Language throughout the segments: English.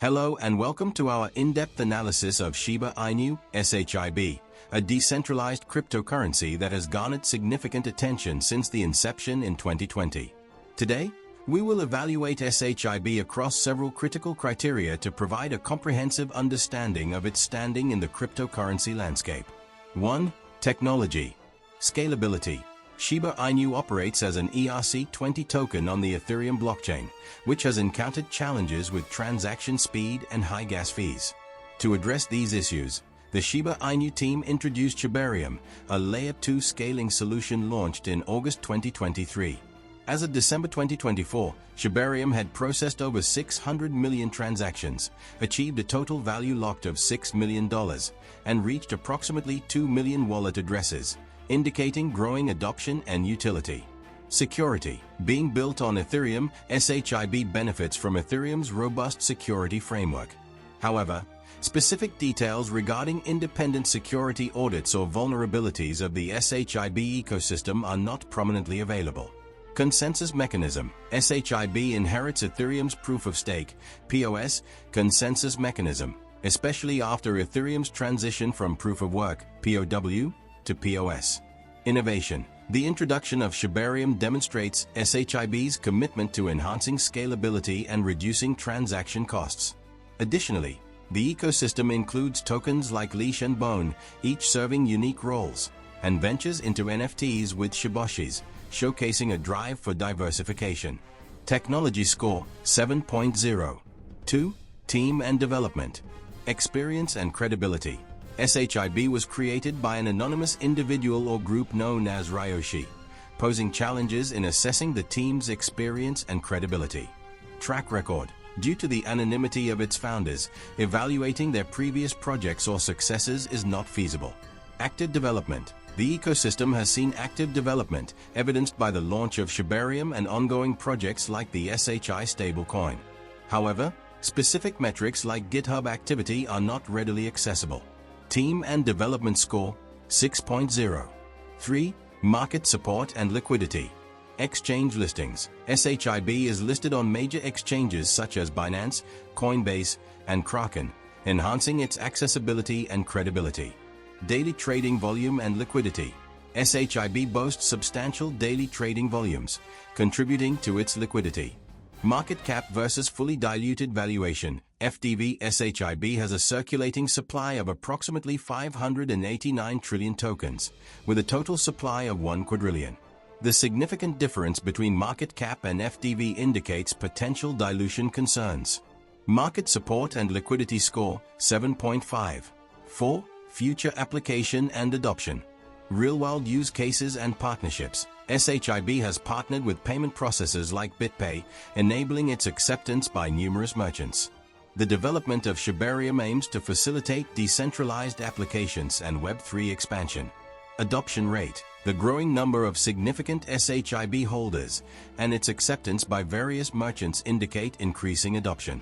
Hello and welcome to our in-depth analysis of Shiba Inu, SHIB, a decentralized cryptocurrency that has garnered significant attention since the inception in 2020. Today, we will evaluate SHIB across several critical criteria to provide a comprehensive understanding of its standing in the cryptocurrency landscape. 1. Technology. Scalability. Shiba Inu operates as an ERC20 token on the Ethereum blockchain, which has encountered challenges with transaction speed and high gas fees. To address these issues, the Shiba Inu team introduced Shibarium, a Layer 2 scaling solution launched in August 2023. As of December 2024, Shibarium had processed over 600 million transactions, achieved a total value locked of $6 million, and reached approximately 2 million wallet addresses, indicating growing adoption and utility. Security. Being built on Ethereum, SHIB benefits from Ethereum's robust security framework. However, specific details regarding independent security audits or vulnerabilities of the SHIB ecosystem are not prominently available. Consensus mechanism. SHIB inherits Ethereum's proof-of-stake (POS) consensus mechanism, especially after Ethereum's transition from proof-of-work (POW) to POS. Innovation. The introduction of Shibarium demonstrates SHIB's commitment to enhancing scalability and reducing transaction costs. Additionally, the ecosystem includes tokens like LEASH and BONE, each serving unique roles, and ventures into NFTs with Shiboshis, showcasing a drive for diversification. Technology score 7.0. 2. Team and development. Experience and credibility. SHIB was created by an anonymous individual or group known as Ryoshi, posing challenges in assessing the team's experience and credibility. Track record. Due to the anonymity of its founders, evaluating their previous projects or successes is not feasible. Active development. The ecosystem has seen active development, evidenced by the launch of Shibarium and ongoing projects like the SHI stablecoin. However, specific metrics like GitHub activity are not readily accessible. Team and development score 6.0. 3. Market support and liquidity. Exchange listings. SHIB is listed on major exchanges such as Binance, Coinbase, and Kraken, enhancing its accessibility and credibility. Daily trading volume and liquidity. SHIB boasts substantial daily trading volumes, contributing to its liquidity. Market cap versus fully diluted valuation. FDV. SHIB has a circulating supply of approximately 589 trillion tokens, with a total supply of 1 quadrillion. The significant difference between market cap and FDV indicates potential dilution concerns. Market support and liquidity score 7.5. 4. Future application and adoption. Real-world use cases and partnerships. SHIB has partnered with payment processors like BitPay, enabling its acceptance by numerous merchants. The development of Shibarium aims to facilitate decentralized applications and Web3 expansion. Adoption rate. The growing number of significant SHIB holders and its acceptance by various merchants indicate increasing adoption.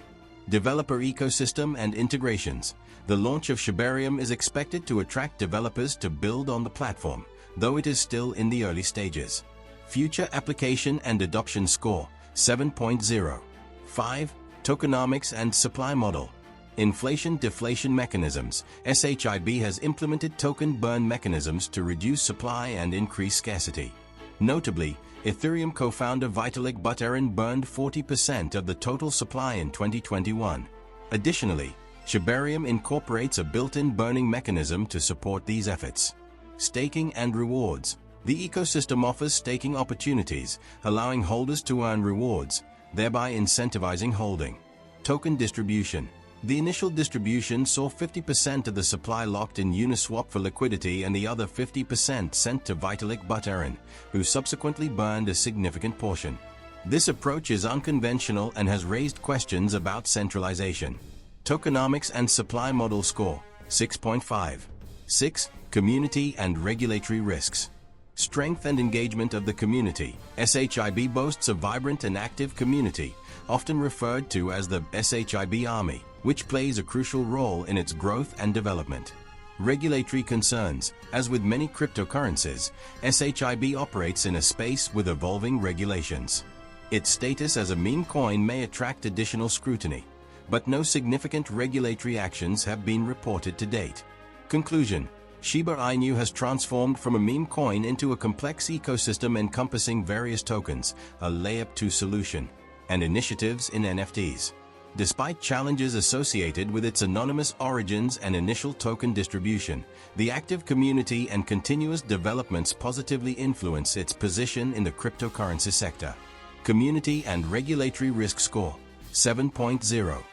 Developer ecosystem and integrations. The launch of Shibarium is expected to attract developers to build on the platform, though it is still in the early stages. Future application and adoption score 7.0. 5. Tokenomics and supply model. Inflation-deflation mechanisms. SHIB has implemented token burn mechanisms to reduce supply and increase scarcity. Notably, Ethereum co-founder Vitalik Buterin burned 40% of the total supply in 2021. Additionally, Shibarium incorporates a built-in burning mechanism to support these efforts. Staking and rewards. The ecosystem offers staking opportunities, allowing holders to earn rewards, thereby incentivizing holding. Token distribution. The initial distribution saw 50% of the supply locked in Uniswap for liquidity and the other 50% sent to Vitalik Buterin, who subsequently burned a significant portion. This approach is unconventional and has raised questions about centralization. Tokenomics and supply model score 6.5. 6. Community and regulatory risks. Strength and engagement of the community. SHIB boasts a vibrant and active community, often referred to as the SHIB Army, which plays a crucial role in its growth and development. Regulatory concerns. As with many cryptocurrencies, SHIB operates in a space with evolving regulations. Its status as a meme coin may attract additional scrutiny, but no significant regulatory actions have been reported to date. Conclusion: Shiba Inu has transformed from a meme coin into a complex ecosystem encompassing various tokens, a layer 2 solution, and initiatives in NFTs. Despite challenges associated with its anonymous origins and initial token distribution, the active community and continuous developments positively influence its position in the cryptocurrency sector. Community and Regulatory Risk Score, 7.0.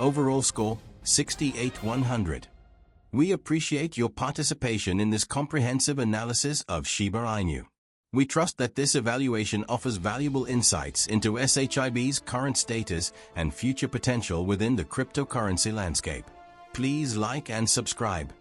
Overall score, 68/100. We appreciate your participation in this comprehensive analysis of Shiba Inu. We trust that this evaluation offers valuable insights into SHIB's current status and future potential within the cryptocurrency landscape. Please like and subscribe.